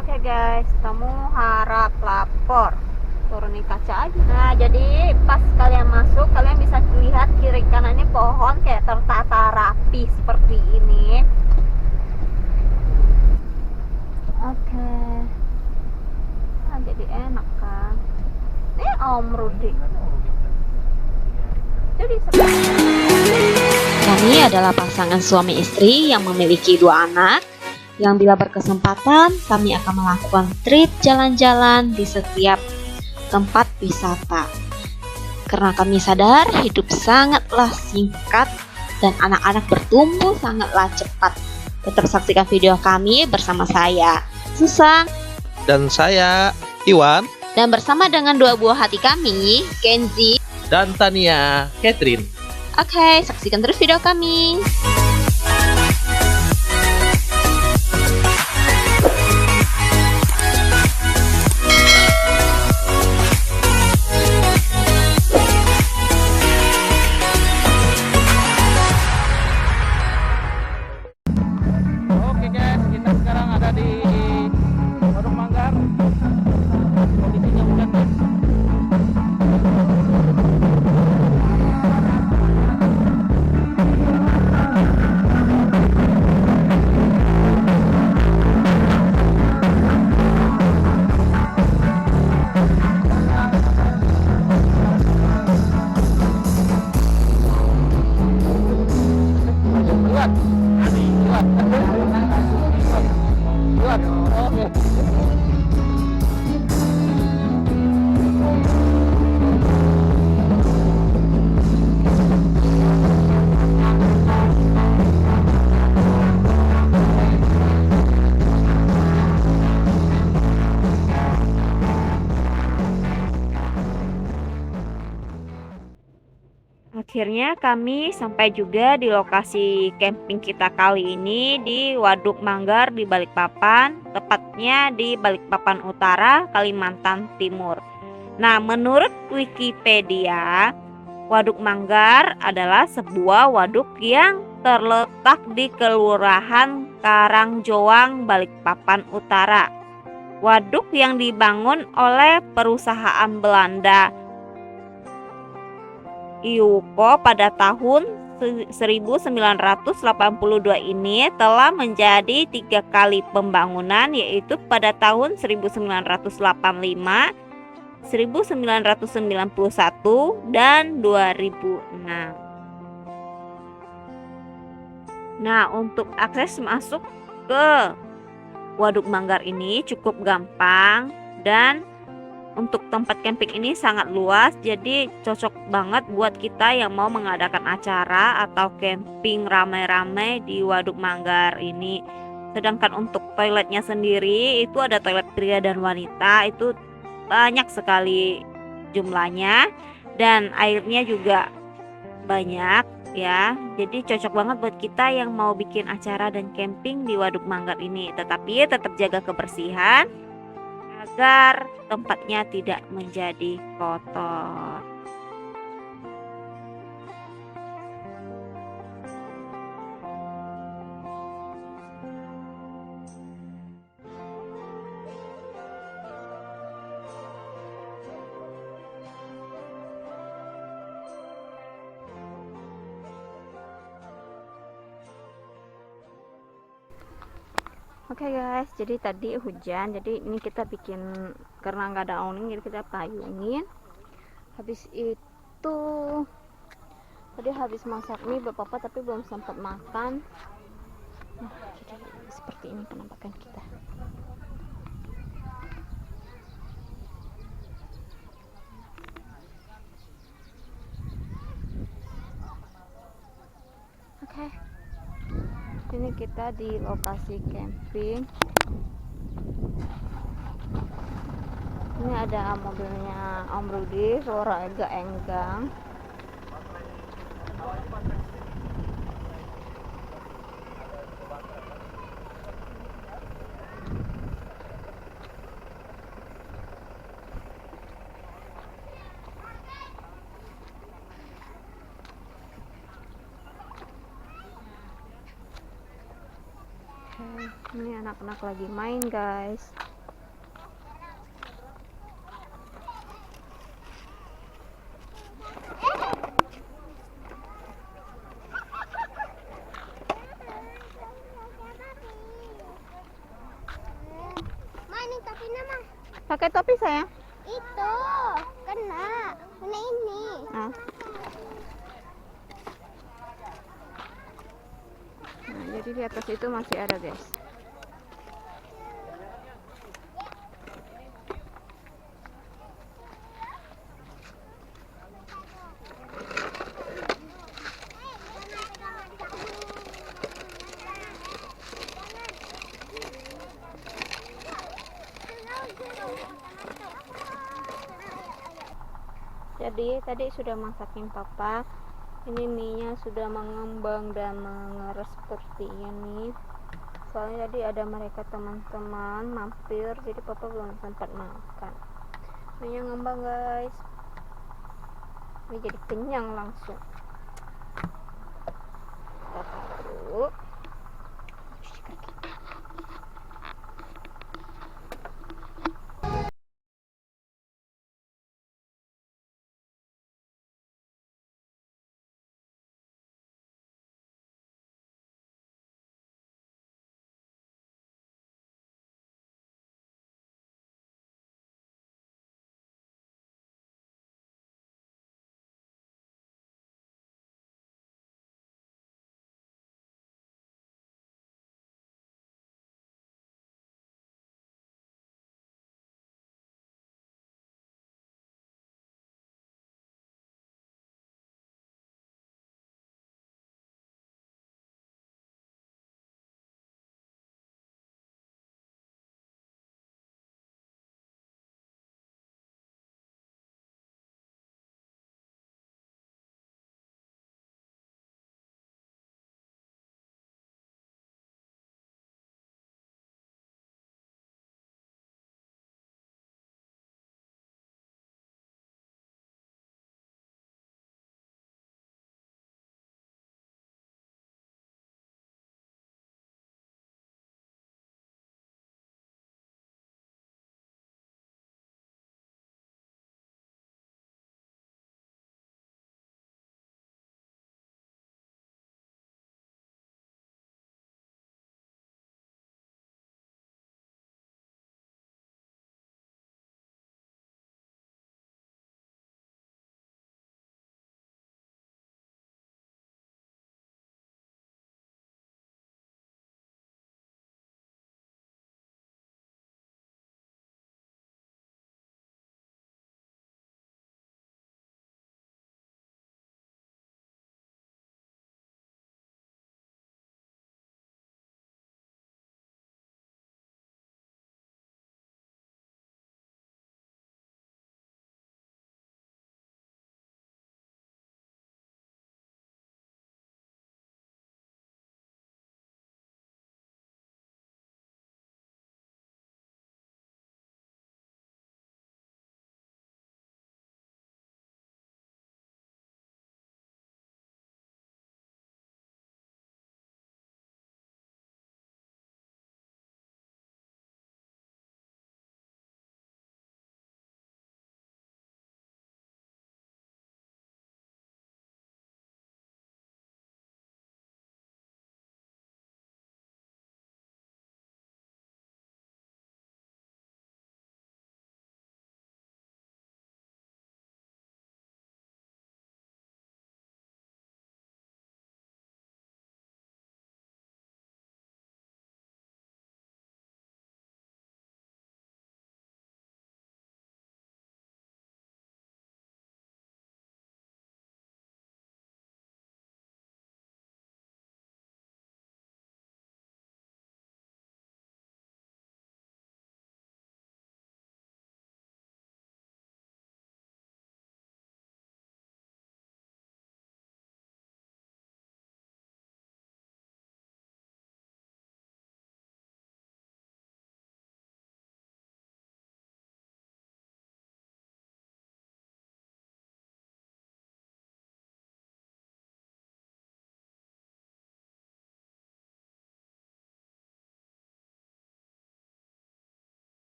Oke guys, kamu harap lapor. Turunin kaca aja. Nah, jadi pas kalian masuk, kalian bisa lihat kiri kanannya pohon kayak tertata rapi seperti ini. Oke. Nah, jadi enak kan? Ini Om Rudi. Jadi Kami adalah pasangan suami istri yang memiliki 2 anak, yang bila berkesempatan kami akan melakukan trip jalan-jalan di setiap tempat wisata. Karena kami sadar hidup sangatlah singkat dan anak-anak bertumbuh sangatlah cepat. Tetap saksikan video kami bersama saya, Susan, Dan saya, Iwan, dan bersama dengan 2 buah hati kami, Kenzi. dan Tania, Catherine. Oke, saksikan terus video kami. Oke guys, kita sekarang ada di Waduk Manggar. Kondisinya hujan guys. Kuat. Kuat. Oke. akhirnya kami sampai juga di lokasi camping kita kali ini di Waduk Manggar di Balikpapan, tepatnya di Balikpapan Utara, Kalimantan Timur. Nah, menurut Wikipedia, Waduk Manggar adalah sebuah waduk yang terletak di Kelurahan Karangjoang, Balikpapan Utara. Waduk yang dibangun oleh perusahaan Belanda Iupo pada tahun 1982 ini telah menjadi 3 kali pembangunan, yaitu pada tahun 1985, 1991, dan 2006. Nah, untuk akses masuk ke Waduk Manggar ini cukup gampang, dan untuk tempat camping ini sangat luas, jadi cocok banget buat kita yang mau mengadakan acara atau camping ramai-ramai di Waduk Manggar ini. Sedangkan untuk toiletnya sendiri itu ada toilet pria dan wanita, itu banyak sekali jumlahnya, dan airnya juga banyak ya. Jadi cocok banget buat kita yang mau bikin acara dan camping di Waduk Manggar ini. Tetapi tetap jaga kebersihan agar tempatnya tidak menjadi kotor. Oke guys, jadi tadi hujan, jadi ini kita bikin karena nggak ada awning, jadi kita payungin. Habis itu tadi habis masak mie bapak tapi belum sempat makan. Nah, jadi seperti ini penampakan kita. Oke. Ini kita di lokasi camping. Ini ada mobilnya Om Rudi, suara agak enggang. Ini anak-anak lagi main guys. Pakai topi sayang. Itu kena ini. Nah. Nah, jadi di atas itu masih ada guys. Jadi tadi sudah masakin papa. Ini mie-nya sudah mengembang dan mengeras seperti ini. Soalnya tadi ada mereka teman-teman mampir, jadi papa belum sempat makan. Mie-nya ngembang guys. Ini jadi kenyang langsung. Kita taruh. Cuci kaki.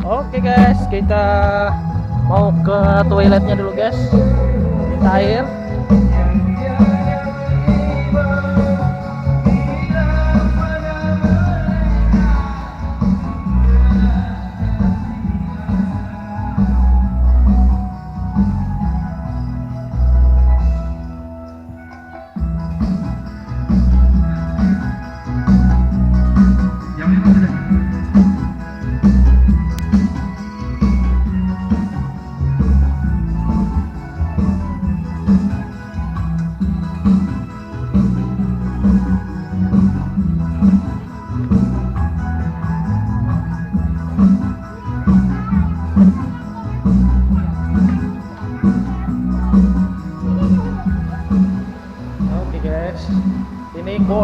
Oke guys, kita mau ke toiletnya dulu guys. Minta air.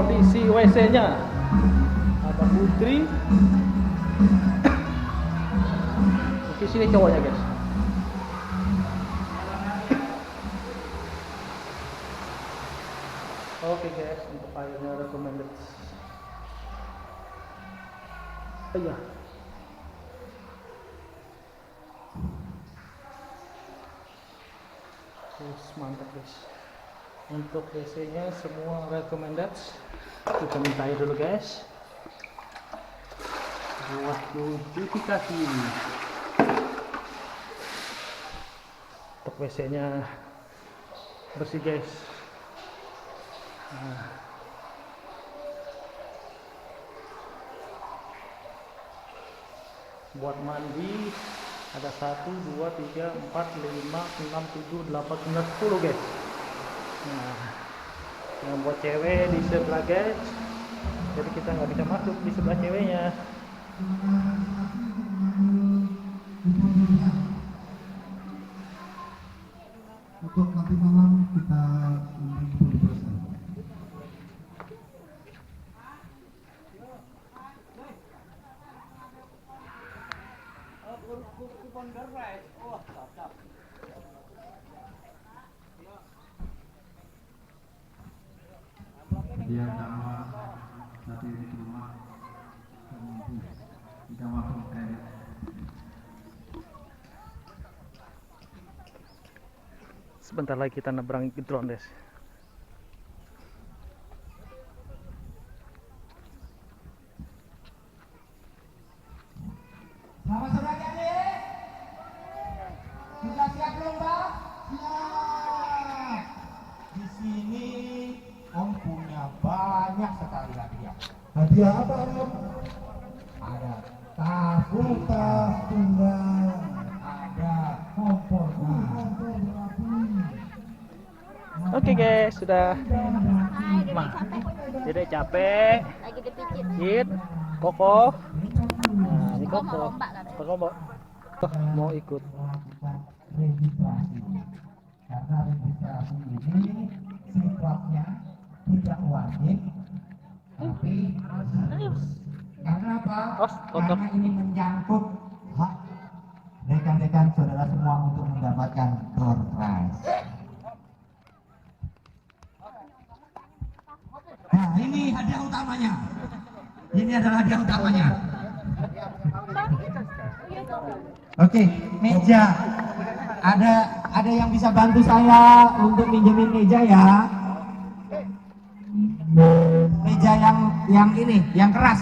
kondisi WC-nya. Ada Putri. Di sini cowoknya guys. Oke guys, untuk airnya recommended. Iya. Mantap guys. Untuk WC-nya semua recommended. Kita minta air dulu guys. Buat cuci kaki. Untuk WC-nya bersih guys. Nah. Buat mandi ada 1, 2, 3, 4, 5, 6, 7, 8, 9, 10 guys. Nah, yang buat cewek di sebelah guys, jadi kita nggak bisa masuk di sebelah ceweknya. Untuk nanti malam kita memberi keputusan. Dia dakwah nanti di rumah kita masuk kredit. Sebentar lagi kita nyebrang ke drone guys. Selamat sore adik-adik. Sudah siap belum, Mbak? Siap. Di sini Om punya banyak sekali hadiah. Hadiah apa, Om? Ada tas tunggal, ada kompor Oke guys, sudah. Jadi capek. Lagi dipijit. Hit, Koko. Nah, ini Koko. Koko mau ikut. registrasi. Karena registrasi ini sifatnya tidak wajib, tapi harus. Karena apa? Karena ini menyangkut hak rekan-rekan saudara semua untuk mendapatkan door prize. Nah, ini hadiah utamanya. Ini adalah hadiah utamanya. Oke, meja. Ada yang bisa bantu saya untuk minjemin meja ya? Meja yang ini, yang keras.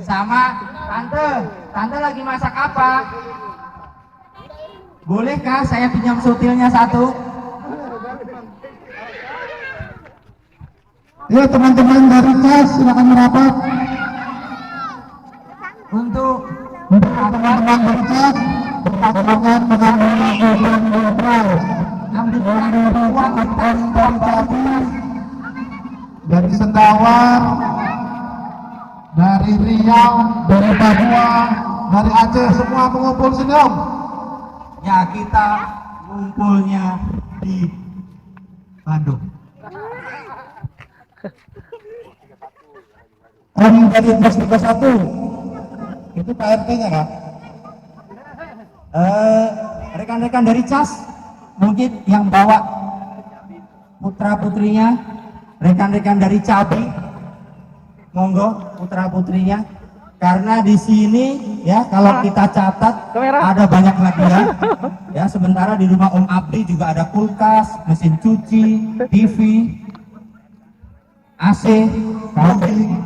Sama tante lagi masak apa? Bolehkah saya pinjam sutilnya satu? Ya teman-teman dari CAS silakan merapat. Untuk teman-teman dari CAS berpasangan dengan prize. Ambil uang dari Sendawar, dari Riau, dari Papua, dari Aceh, semua mengumpul sini Om. Ya kita ngumpulnya di Bandung. Om dari Pos 31 itu Pak RT-nya kan? Rekan-rekan dari CAS mungkin yang bawa putra putrinya, rekan-rekan dari Cabi, monggo putra putrinya. Karena di sini ya kalau kita catat ada banyak hadiah. Ya sementara di rumah Om Abdi juga ada kulkas, mesin cuci, TV, AC, kabel.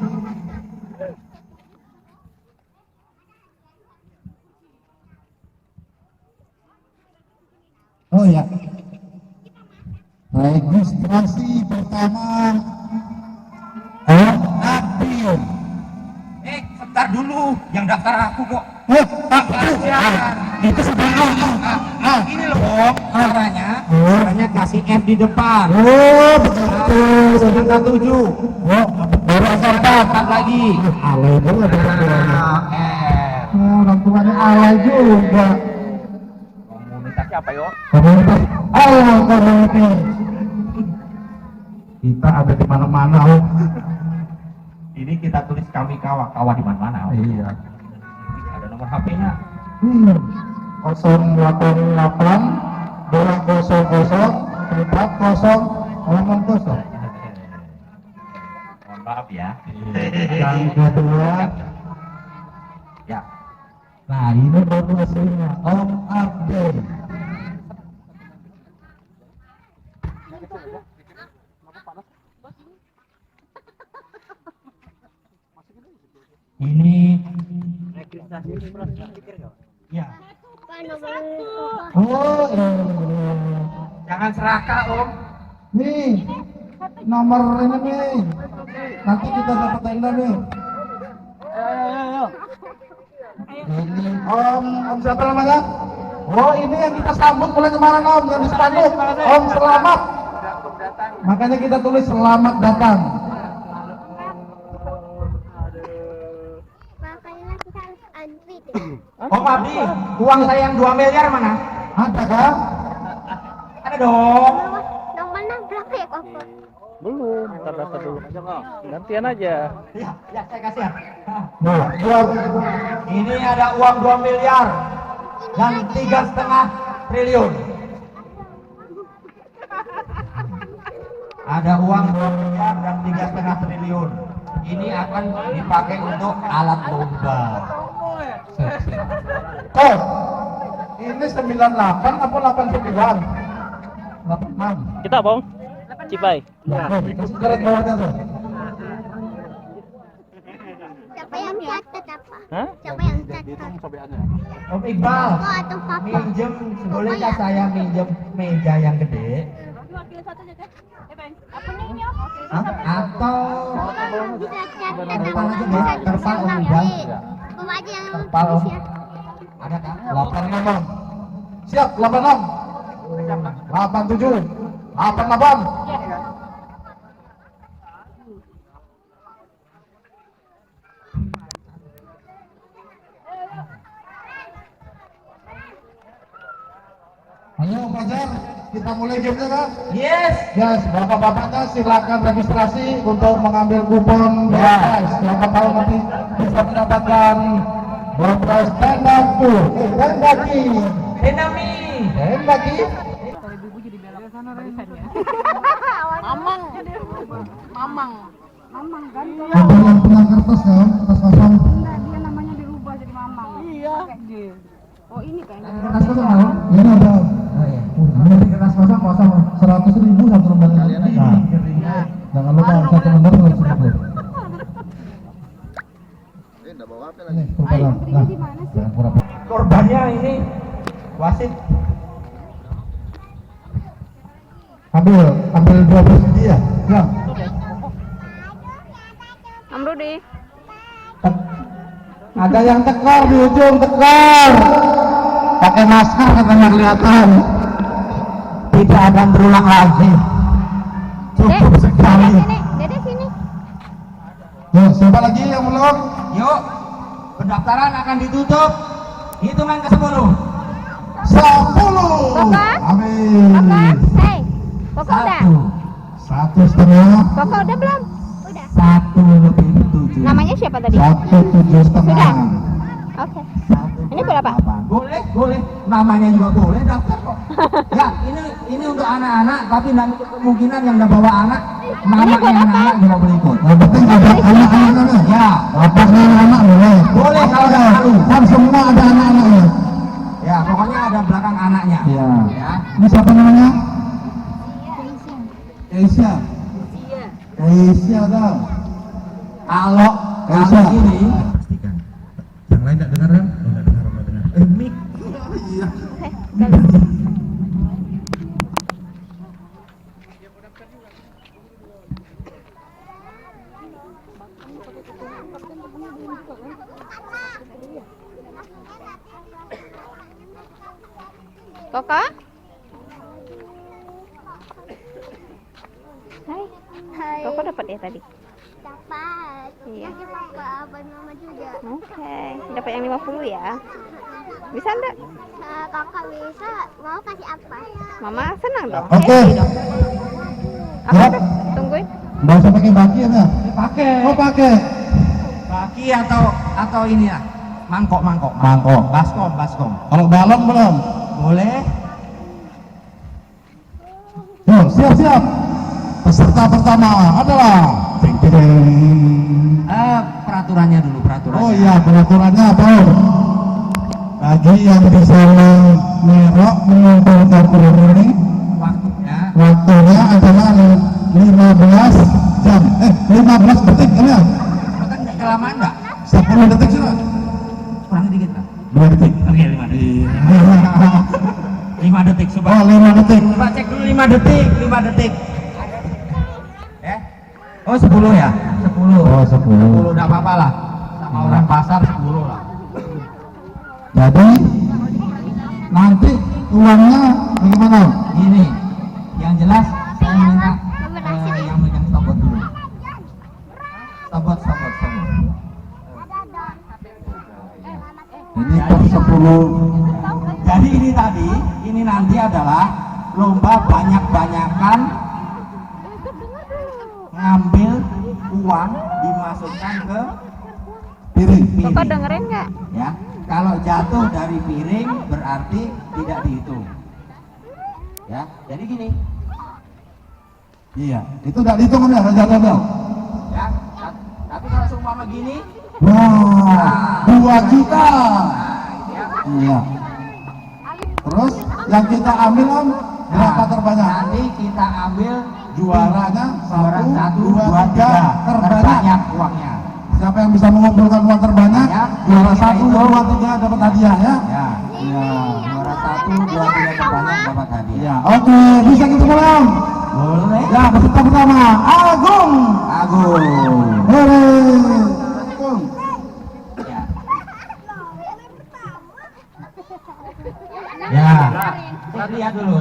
Oh ya, registrasi pertama Abdi. Sebentar dulu, yang daftar aku kok. Itu sebenarnya. Ini loh Om, caranya kasih F di depan. Oh betul. 97. Baru angkat lagi. Alay banget. Lampungannya alay juga. Komunitasnya apa yo? Komunitas komuniti. Kita ada di mana-mana, Om. Ini kita tulis kami kawa di mana-mana. Iya. Ada nomor HP-nya. 088 200 400 Mohon maaf ya. Yang kedua, Ya. nah ini baru hasilnya, Om Abdul. Ini ya. Oh, Jangan serakah, Om. nih nomor ini nih. Nanti kita dapat tenda nih. Ini Om siapa namanya? Oh, ini yang kita sambut mulai kemarin, Om, yang di spanduk. Om selamat. Makanya kita tulis selamat datang. Makanya kita harus antri deh. Om Abdi, uang saya yang 2 miliar mana? Ada kah? Ada dong. Nomornya berapa ya, Koko? Belum, ntar daftar dulu. Gantian aja. Ya, saya kasih ya. Nah, Ini ada uang 2 miliar dan 3,5 triliun. Ada uang 2 miliar dan 3,5 triliun. Ini akan dipakai untuk alat lomba. oh, ini 98 apa 89? 86. Kita, Bang. Cipai. Kasih coret bawahnya tuh. Siapa yang catat apa? Hah? Siapa yang catat? Om Iqbal, Oh, atau papa? minjem, bolehkah saya minjem meja yang gede? Hah? Atau Bisa catat Terpal aja, bisa Bang. Terpal, Om Iqbal. gambarin. Mama aja yang terpal, Om? tulis ya. Ada kah? 86 Om. Siap, 86 87 88. Ayo Fajar, kita mulai gamenya kan? Yes. Yes, bapak-bapaknya silakan registrasi untuk mengambil kupon door prize. Siapa tahu nanti bisa mendapatkan door prize tenda full, tenda king, Denami. tenda king. Ada yang punya kertas kan? Kertas kosong. Kertas kosong mau? Ini ada. Ini kertas kosong kosong 100.000 satu lembar. Nah, jangan lupa satu lembar 100.000. Ini kurban. Nah, jangan pura-pura. Korbannya ini wasit. Ambil 12 biji ya. Ya. Om Rudi. Ada yang tekor di ujung, tekor. Pakai masker katanya kelihatan. Tidak akan berulang lagi. Cukup sekali. Dede sini. Yuk, siapa lagi yang belum? Yuk, pendaftaran akan ditutup. Hitungan ke-10. 10. Koko? Amin. Koko, hei. Koko udah? 1,5. Koko udah belum? Udah. 1 lebih 7. Namanya siapa tadi? 1,7,5. Sudah? Oke. Ini berapa? Boleh, boleh. Namanya juga boleh daftar kok. Ya, ini untuk anak-anak, tapi nanti kemungkinan yang udah bawa anak, namanya anak-anak juga boleh ikut. Yang penting ada anak-anaknya. Ya, Bapaknya anak boleh. boleh kalau ada malu. Kan semua ada anak-anaknya. Ya, pokoknya ada belakang anaknya. Iya. Ya. Ini siapa namanya? Keisha. Keisha dong. Kalau Keisha. ini Pastikan. Yang lain tidak dengar kan? Tidak dengar, tidak dengar. mic. Iya. Koko? Hai. Hai. Koko dapat ya tadi? Dapat. Iya. Kasih papa, abang mama juga. Oke. Dapat yang 50 ya? Bisa enggak? Kakak bisa. Mau kasih apa? Mama senang dong. Oke. Happy dong. Apa Ya. tuh? tungguin. Nggak usah pakai baki ya? Pakai. Oh pakai. Baki atau ini ya? Mangkok. Mangkok. Baskom. Kalau galon belum? Boleh. Yuk, siap. Peserta pertama adalah Ding ding ding. Peraturannya dulu, peraturannya. Oh iya, peraturannya apa? Bagi yang bisa merok mengumpulkan uang ini, waktunya adalah 15 jam. 15 detik kan ya? Kan nggak kelamaan nggak? 10 detik sudah. Kurang dikit lah. 2 detik. Oke, 5 detik. 5 detik, coba. Oh, 5 detik. Coba cek dulu 5 detik. Oh 10 ya? 10. Oh, 10 10. udah apa-apa lah. Sama orang pasar 10 lah. Jadi nanti uangnya bagaimana? Ini yang jelas saya minta yang megang stopwatch dulu. Stopwatch. Ini per 10. Jadi ini nanti adalah lomba banyak-banyakan ngambil uang dimasukkan ke Piring. Bapak dengerin nggak? Ya, kalau jatuh dari piring berarti tidak dihitung. Ya, jadi gini. Iya, itu udah dihitung kan ya, jatuh. Ya, tapi kalau seumpama gini, Wah, 2 juta. ya, Iya. Terus yang kita ambil om berapa terbanyak? nanti kita ambil Juaranya juara 1, 1, 2, 2, 3 terbanyak. terbanyak uangnya. Siapa yang bisa mengumpulkan uang terbanyak? Ya, Juara kita 1, itu. 2, 3 dapat hadiah ya. Ya, Iya. juara 1, 2, 3 terbanyak dapat hadiah. Iya. Oke, bisa kita mulai om. Boleh. Ya, peserta pertama Agung. Agung. Hore. Agung. Ya. Ya. Lihat dulu.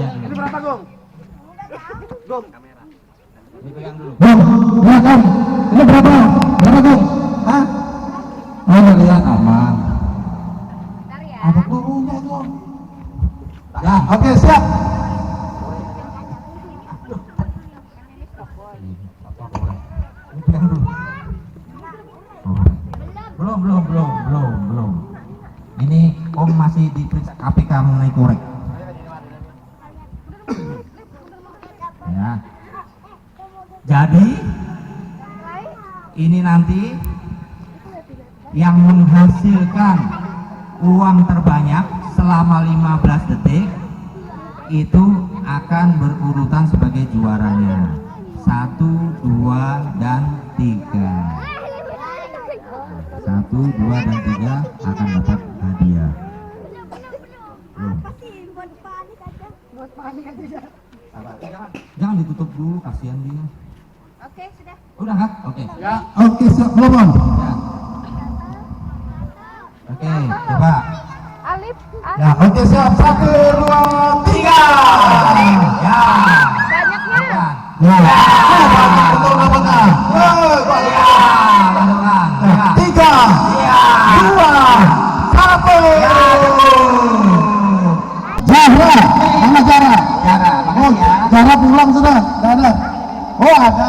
Ini berapa, Gong? Ini pegang dulu. Gong, lihat om. Ini berapa? Berapa Gong? Hah? Oh, nggak lihat aman. Ada peluru Gong. Ya, oke siap. Ini pegang dulu. Belum. Ini Om masih diperiksa KPK mengenai korek. Ya. Jadi ini nanti yang menghasilkan uang terbanyak selama 15 detik itu akan berurutan sebagai juaranya 1, 2, dan 3. 1, 2, dan 3 akan dapat hadiah. Jangan ditutup dulu, kasihan dia. Oke, sudah. Udah kan? Oke. Ya, oke siap belum om? Ya. Oke, coba. Alif, Ya, oke siap. 1, 2, 3. Ya. banyaknya. Ya. Betul dapatnya. Ya, beneran. Ya. 3, 2, 1. Zahra, mana Zahra? Cara, Oh, makasih ya. Zahra pulang sudah? Tidak ada. Oh ada.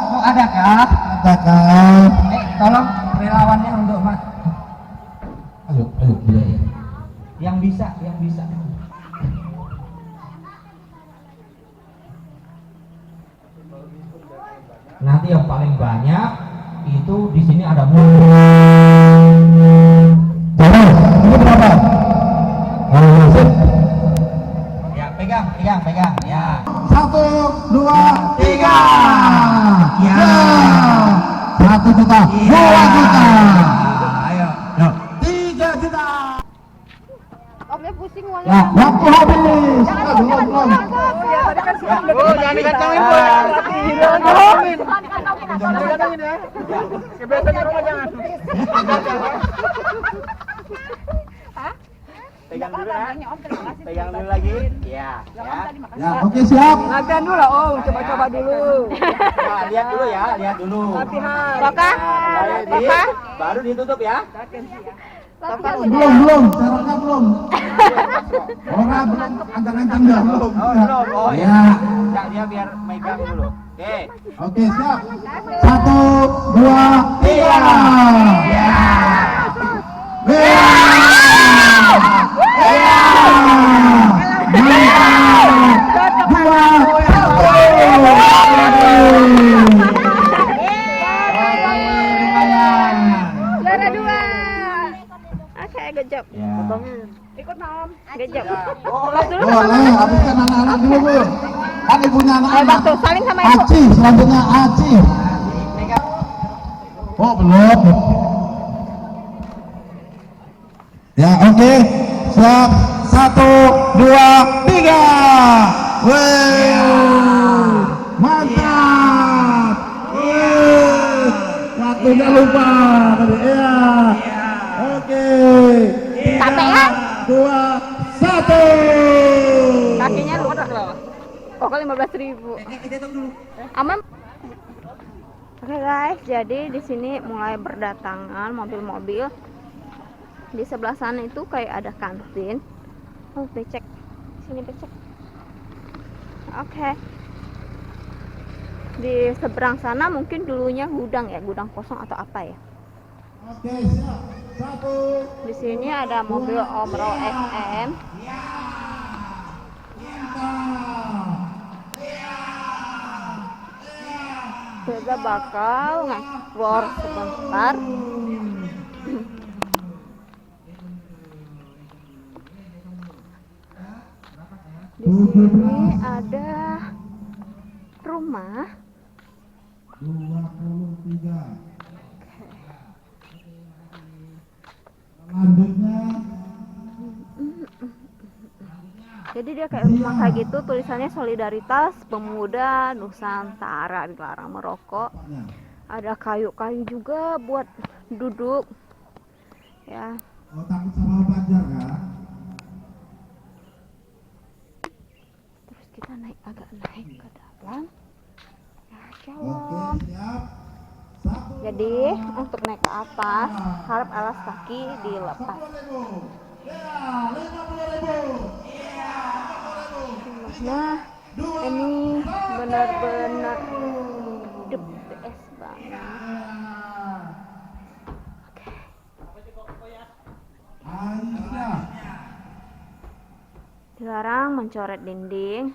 Oh, ada kah? Ada kan? Tolong relawannya untuk Mas. Ayo, iya. Yang bisa. Nanti yang paling banyak itu di sini ada Zahra, ini berapa? Oh, sip. Ya, pegang. Ya. 1, 2, 3. Ya. 1 juta. 2 juta. Ayo. 3 juta. Omnya pusing uangnya. Ya, waktu habis. Belum. Oh, jangan dikacangin, Bu. Jangan ya. Kebiasaan di rumah jangan. Pegang dulu ya. Pegang dulu lagi. Ya. Ya, oke siap. Latihan dulu lah, Om. Coba-coba dulu. Nah, lihat dulu ya. Latihan. Roka, Baru ditutup ya. Belum, syaratnya belum. Orang belum, ancang-ancang dah. Belum. Oh Ya. Enggak, dia biar megang dulu. Oke. Oke, siap. 1, 2, 3. Ya. Ya. Ya. Mantap. 2, 1. Juara 2. Oke, good job. Ya. Ikut Om. Good job. Boleh, habiskan anak-anak dulu, Bu. Kan ibunya anak-anak. Bantu saling sama ibu. Aci, selanjutnya Aci. Oh, belum. Ya, oke. Siap. 1, 2, 3. Wih. Mantap. Wih. Waktunya lupa tadi. Iya. Oke. Capek ya? 2, 1. Kakinya luar loh. Pokoknya 15.000. Aman. Oke guys, jadi di sini mulai berdatangan mobil-mobil. Di sebelah sana itu kayak ada kantin. Oh, becek. Sini becek. Oke. Di seberang sana mungkin dulunya gudang ya, gudang kosong atau apa ya. Oke, siap. 1. Di sini ada mobil Omro FM. Kita bakal nge-explore sebentar. Di sini ada rumah. 23. Selanjutnya Jadi dia kayak rumah kayak gitu, tulisannya Solidaritas Pemuda Nusantara, dilarang merokok. Ada kayu-kayu juga buat duduk. Ya, oh, takut sama banjar kan? terus kita agak naik ke dalam. Ya, Oke, shalom. siap. 1. Jadi untuk naik ke atas harap alas kaki dilepas. 10.000. Ya, 50.000. Nah, ini benar-benar the best banget. Aisyah. Dilarang mencoret dinding.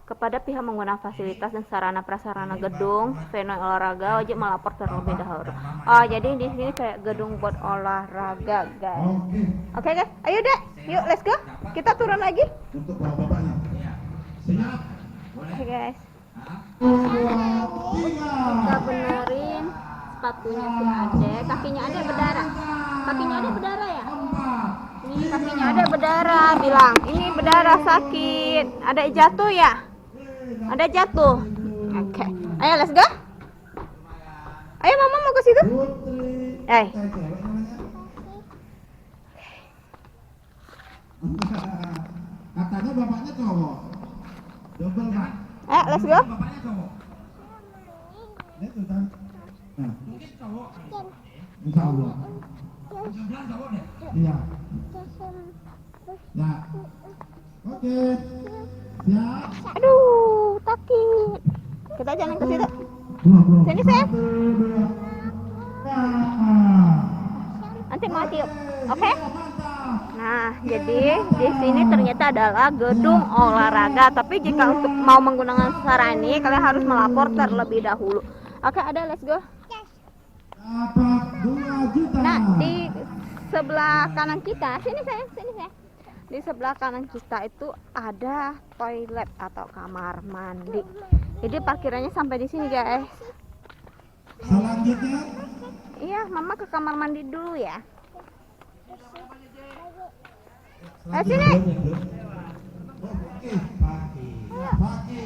Kepada pihak menggunakan fasilitas dan sarana prasarana gedung venue olahraga wajib melapor terlebih dahulu. Oh, jadi di sini kayak gedung buat olahraga, guys. Oke. Oke, guys. Ayo, Dek. Yuk, let's go. Kita turun lagi. Untuk bapak-bapaknya. Siap. Oke, guys. 2, 3. Kita benerin sepatunya si Ade. Kakinya Ade berdarah. Kakinya Ade berdarah ya? Ini kakinya Ade berdarah. Bilang, ini berdarah sakit. Ada jatuh ya? Ada jatuh. Oke. Ayo, let's go. Ayo, Mama mau ke situ. Putri. Eh. Cewek namanya. Katanya bapaknya cowok. Double, Pak. Ayo, let's go. Bapaknya cowok. Itu kan. Nah. Insya Allah. Iya. Ya. Oke. Siap. Aduh, sakit. Kita jangan ke situ. Sini, sayang. Nanti mau tiup. Oke? Nah, jadi di sini ternyata adalah gedung olahraga. Tapi jika untuk mau menggunakan sarana ini, kalian harus melapor terlebih dahulu. Oke, ada, let's go. Dapat 2 juta. Nah, di sebelah kanan kita, sini sayang, sini sayang. Di sebelah kanan kita itu ada toilet atau kamar mandi. Jadi parkirannya sampai di sini, guys. Selanjutnya. Iya, Mama ke kamar mandi dulu ya. Sini. Oke, pagi. Pagi.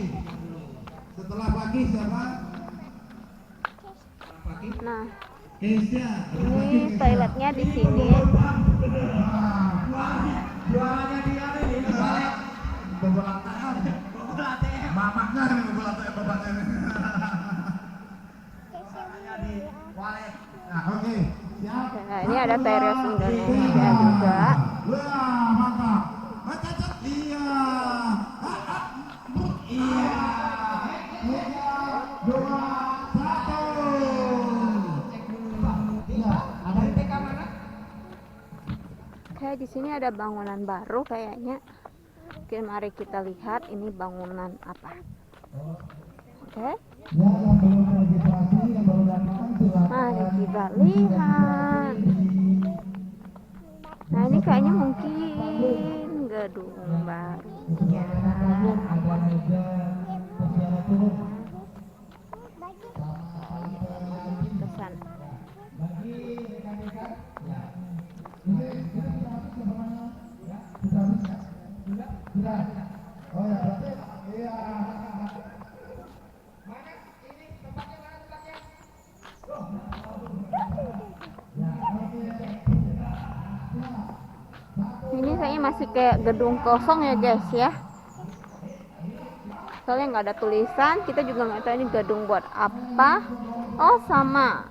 Setelah pagi siapa? Nah, Keisha. ini toiletnya di sini. Jualannya dia nih, bobolan ATM. Mamanya nih bobolan ATM bapaknya. Nah, oke. Siap. Nah, ini ada teras Indonesia juga. Wah, mantap. Cacat. Iya. Iya. Tiga, dua, satu. Iya. Ada di TK mana? Oke, di sini ada bangunan baru kayaknya. Oke, mari kita lihat ini bangunan apa. Oke, Ya, yang belum registrasi, yang baru datang silakan. mari kita lihat. Nah, ini kayaknya mungkin gedung baru. Ya. Ada meja pesawat turun. Ke sana. Bagi rekan-rekan, ya. Ini kita sudah habis ya bapaknya? Ya, sudah habis ya? Sudah. Oh ya, berarti iya. Mana ini tempatnya mana tempatnya? Ya, oke. Ini kayaknya masih kayak gedung kosong ya guys ya. Soalnya nggak ada tulisan, kita juga nggak tahu ini gedung buat apa. Oh sama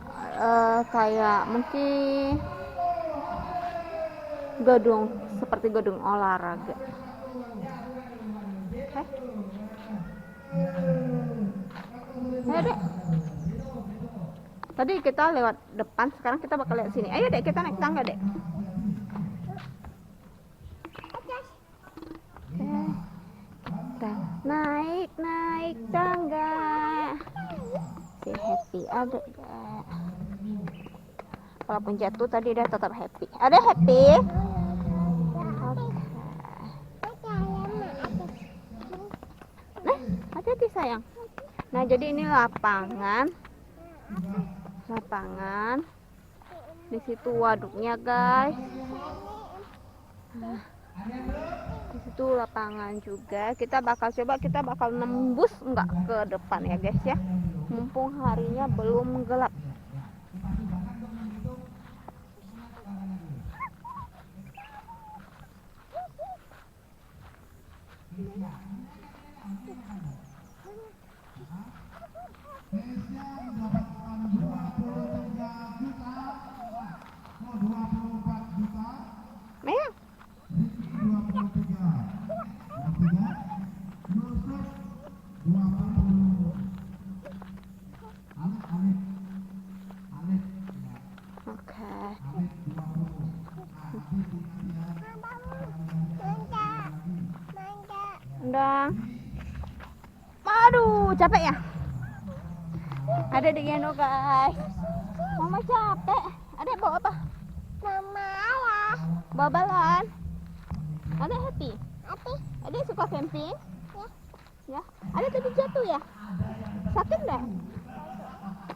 kayak mungkin gedung seperti gedung olahraga. Ayo dek. Tadi kita lewat depan, sekarang kita bakal lihat sini. Ayo dek, kita naik tangga dek. Kita naik tangga. Si happy ada gak? Walaupun jatuh tadi dia tetap happy. Ada happy? Nah, hati-hati sayang. Nah, jadi ini lapangan. Di situ waduknya, guys. Nah, di situ lapangan juga. Kita bakal nembus enggak ke depan ya, guys ya. Mumpung harinya belum gelap. Mea. Oke. Undang. Aduh, capek ya? Ada di gendong guys. Mama capek. Ada bawa apa? Mama ya. Bawa balon. Ada happy. Apa? Ada suka camping? Ya. Ada tadi jatuh ya? Sakit enggak?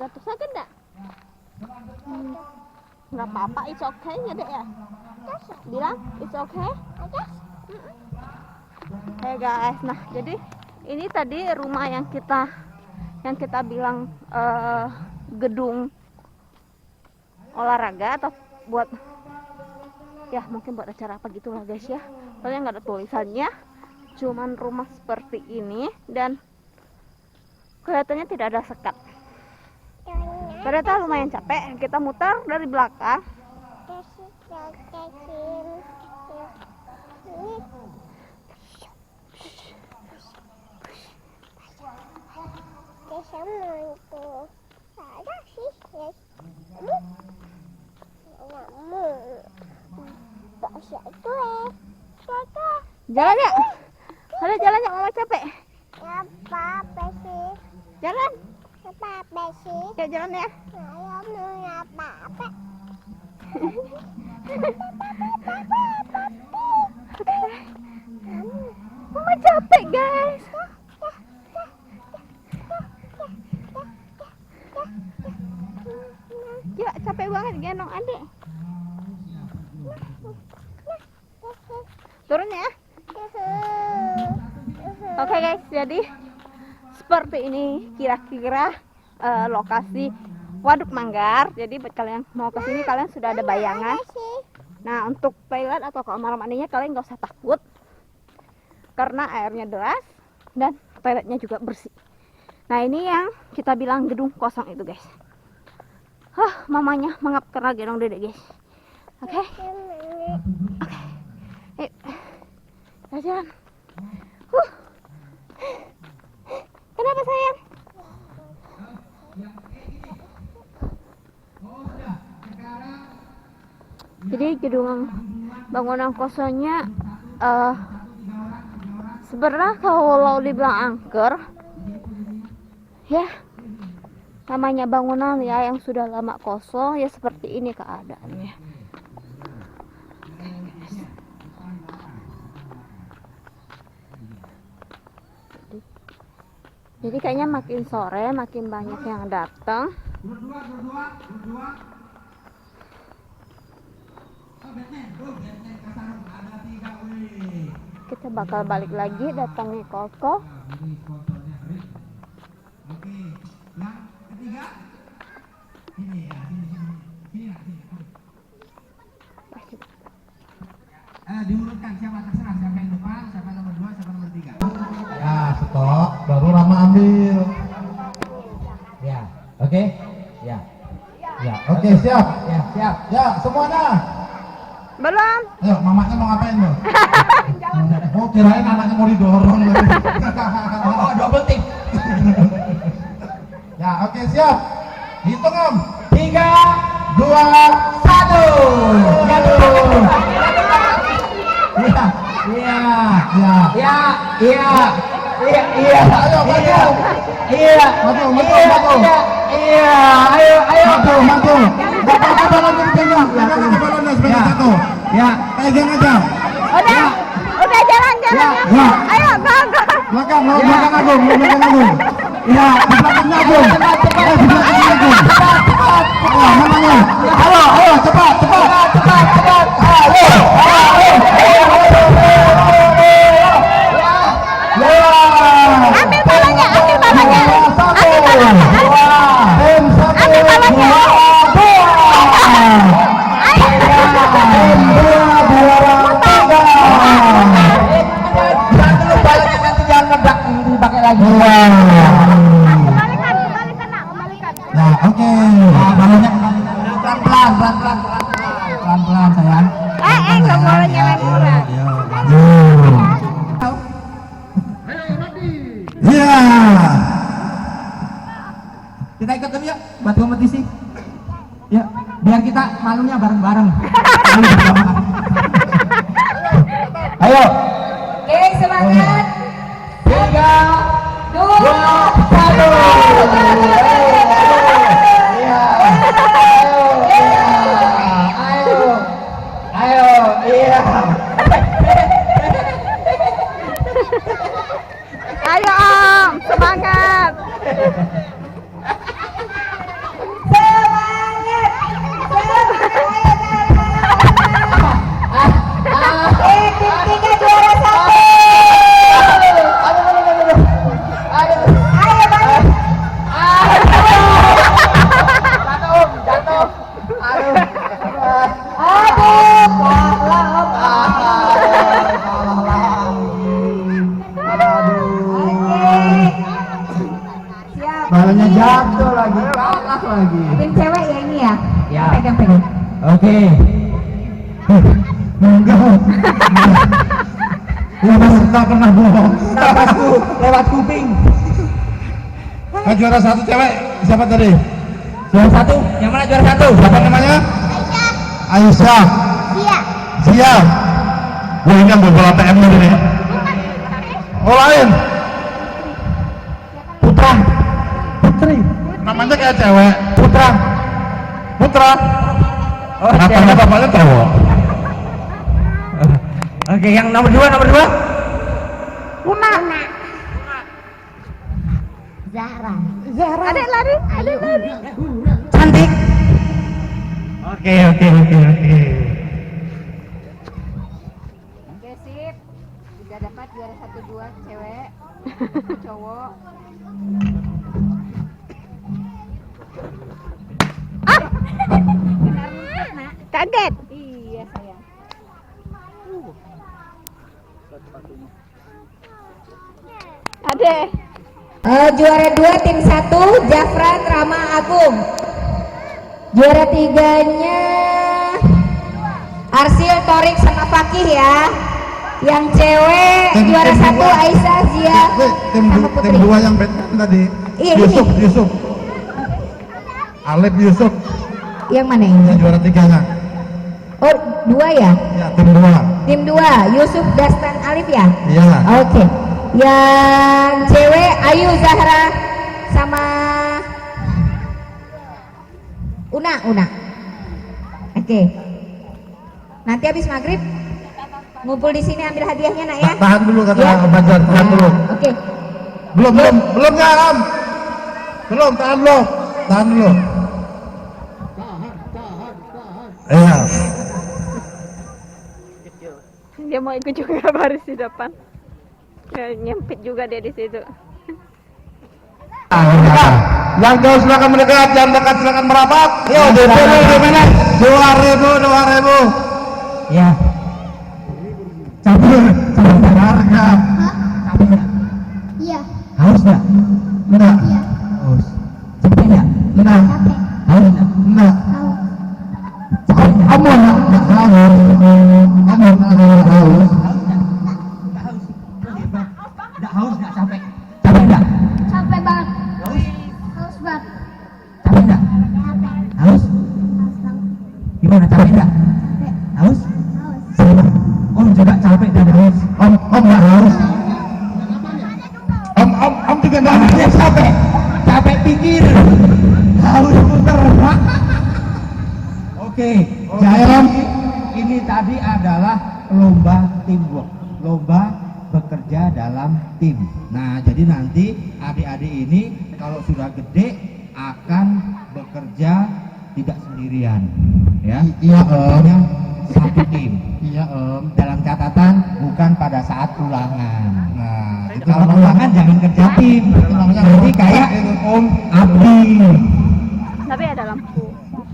Jatuh sakit enggak? Nggak apa-apa, it's okay ya dek ya? Bilang it's okay? Hey guys, nah jadi ini tadi rumah yang kita bilang gedung olahraga atau buat ya mungkin buat acara apa gitu lah guys ya. Soalnya nggak ada tulisannya, cuman rumah seperti ini dan kelihatannya tidak ada sekat. Ternyata lumayan capek, kita muter dari belakang. Jalan ya? Ada jalan ya, mama capek. Apa sih? Jalan. Apa sih? Ya jalan ya. Apa? Mama capek guys. Ya capek banget gendong adik. Turun ya. Oke guys, jadi seperti ini kira-kira lokasi Waduk Manggar. Jadi buat kalian mau ke sini kalian sudah ada bayangan. Nah, untuk toilet atau kamar mandinya kalian nggak usah takut karena airnya deras dan toiletnya juga bersih. Nah, ini yang kita bilang gedung kosong itu guys. Mamanya mengapkan lagi dong Dede guys. Oke. Ayo jalan. Kenapa sayang? Jadi gedung bangunan kosongnya sebenarnya kalau dibilang angker ya, namanya bangunan ya yang sudah lama kosong ya seperti ini keadaannya. Jadi kayaknya makin sore makin banyak yang datang. Kita bakal balik lagi datangi Koko. Diurutkan siapa terserah, siapa yang depan, siapa nomor 2, siapa nomor 3. Ya, stop, baru Rama ambil. Ya, oke. Ya. Ya, oke, siap. Ya, siap. Ya, semuanya. Belum. Ayo, mamanya mau ngapain lo? Oh, kirain anaknya mau didorong. Oh, double tick. Ya, oke, siap. Hitung om. 3, 2, 1. Iya. Ayo, maju. Iya. Maju. Iya. Ayo. Maju. Gak apa-apa balonnya dipegang. Pegang aja balonnya sebagai satu. Ya. Pegang aja. Udah jalan. Ya. Ayo, go. Belakang Agung. Iya, di belakangnya Agung. Di belakangnya Agung. Ayo, namanya. Ayo, cepat. Ayo. Ambil balonnya. Nah, oke. Balonnya pelan-pelan sayang. Nggak boleh nyalain. Iya. Kita ikut dulu ya buat kompetisi. Ya, biar kita malunya bareng-bareng. Ayo. Oke, semangat. 3, 2, 1. Ayo. Iya. Ayo Om, semangat. Balonnya jatuh lagi, kalah lagi. Tim cewek ya ini ya? Ya. Pegang. Oke. Enggak. Nggak pernah bohong. Napasku lewat kuping. Kan juara 1 cewek, siapa tadi? Juara 1? Yang mana juara 1? Siapa namanya? Aisyah. Zia. Wah, ini yang bola ATM ini. Oh, lain. Putri. Namanya kayak cewek. Putra. Oh, namanya bapaknya cowok. Oke, yang nomor 2. Una. Zahra. Adek lari. Cantik. Oke. Oke, sip. Sudah dapat juara 1-2 cewek. Cowok. Kaget. Iya, sayang. Adek. Juara 2 tim 1 Jafran Rama Agung. Juara 3-nya Arsil, Torik sama Fakih ya. Yang cewek juara 1 Aisyah, Zia sama Putri. Tim 2 yang Batman tadi. Iya, Yusuf. Alif Yusuf Yang mana ini? yang juara 3-nya. Oh, 2 ya? Ya, tim 2. Tim 2 Yusuf, Dastan, Alif ya? Iya. Oke. Yang cewek Ayu, Zahra sama Una. Oke. Nanti habis maghrib ngumpul di sini ambil hadiahnya nak ya. Tahan dulu kata Ya. Fajar, tahan dulu. Oke. Belum ya, Am. Belum, tahan dulu. Iya. Dia mau ikut juga baris di depan. Ya, nyempit juga dia di situ. Yang jauh silakan mendekat, yang dekat silakan merapat. Yo, DP gimana? 2.000. Ya. Cabut harga. Capek nggak? Iya. Haus nggak? Enggak. Iya. Haus. Capek nggak? Enggak. Capek. Haus nggak? Enggak. Tahu. Kamu nggak haus? Kamu nggak haus? Nggak haus nggak capek? Capek nggak? Capek banget. Haus banget. Capek nggak? Capek. Haus? Haus banget. Gimana capek nggak? Capek. Haus? Haus. Sama. Om juga capek dan haus. Om nggak haus? Om juga nggak haus. Capek pikir. Haus puter. Oke. Jadi ini tadi adalah lomba teamwork, lomba bekerja dalam tim. Nah, jadi nanti adik-adik ini kalau sudah gede akan bekerja tidak sendirian, ya. Iya, Om. Satu tim. Iya, Om. Dalam catatan bukan pada saat ulangan. Nah, itu kalau ulangan jangan kerja tim. Jadi kayak Om Abdi. Tapi ada lampu.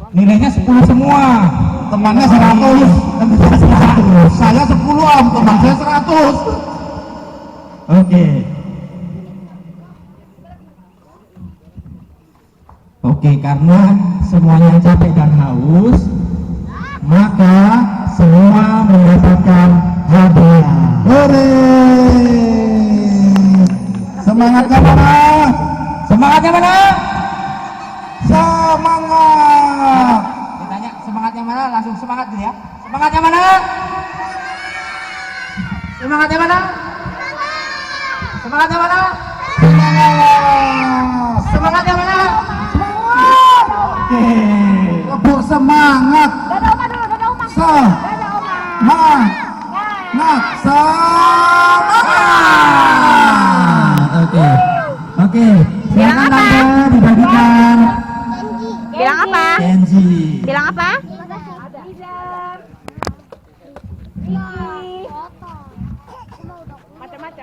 Nilainya 10 semua. Temannya 100. Saya 10 Om, teman saya 100. Oke, karena semuanya capek dan haus, maka semua mendapatkan hadiah. Hore! Semangatnya mana? Semangatnya mana? Semangat! Ditanya semangatnya mana, langsung semangat gitu ya. Semangatnya mana? Semangatnya mana? Semangatnya mana? Semangat! Semangatnya mana? Oke. Lebur semangat. Dadah Oma dulu, dadah Oma. Semangat. Dadah Oma. Semangat. Oke. Silakan apa? Tante dibagikan. Bilang apa? Kenji. Bilang apa? Terima kasih.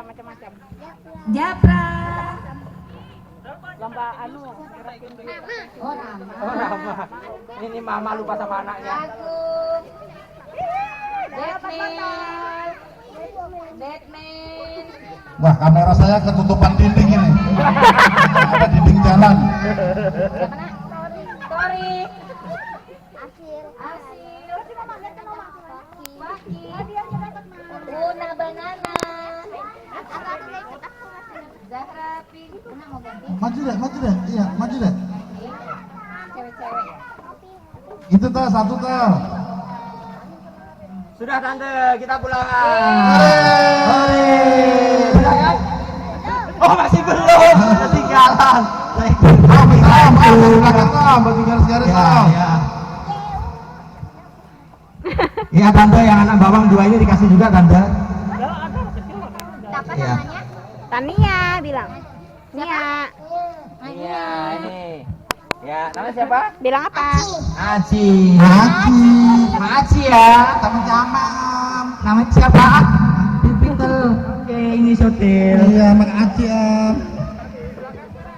Macam-macam. Japra. Lomba anu. Oh, nama. Oh, nama. Ini mama lupa sama anaknya. Agung. Batman. Wah, kamera saya ketutupan dinding ini. Ada dinding jalan. Tori. Asil. Fakih. Una Banana. Zahra Pink. Una mau ganti? Maju deh. Iya, maju deh. Cewek-cewek. Itu tuh, satu tuh. Sudah tante, kita pulang. Hore! Sudah kan? Oh masih belum, ketinggalan. Bagi garis-garis Om. Iya Tante, yang anak bawang 2 ini dikasih juga Tante. Siapa Iya. namanya? Tania bilang. Nia. Iya, ini. Ya, namanya siapa? Bilang apa? Aci. Aci ya. Teman-teman. Namanya siapa? Pipitel. Oke, ini Sotil. Iya, makasih Om.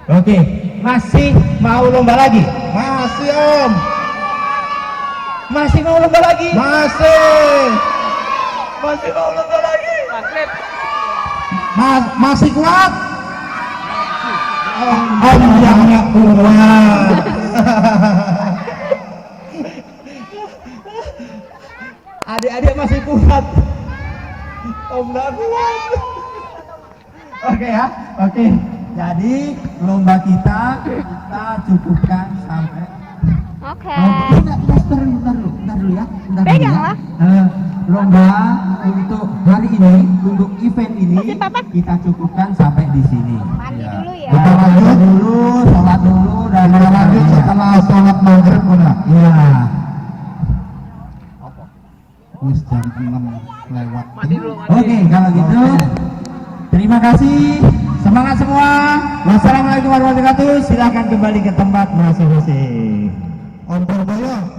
Oke, masih mau lomba lagi? Masih Om. Masih mau lomba lagi? Masih. Masih mau lomba lagi? Maghrib. Masih kuat? Om yang kuat. Adik-adik masih kuat. Om nggak kuat. Oke ya, oke. Jadi lomba kita cukupkan sampai. Oke. Bentar dulu ya. Peganglah. Lomba untuk hari ini, untuk event ini kita cukupkan sampai di sini. Mandi dulu ya. Kita lanjut dulu, sholat dulu, dan Kita lanjut setelah sholat maghrib Una. Iya. Wis jam 6 lewat. Oke, kalau gitu terima kasih. Semangat semua. Wassalamualaikum warahmatullahi wabarakatuh. Silakan kembali ke tempat masing-masing. Om Purboyo.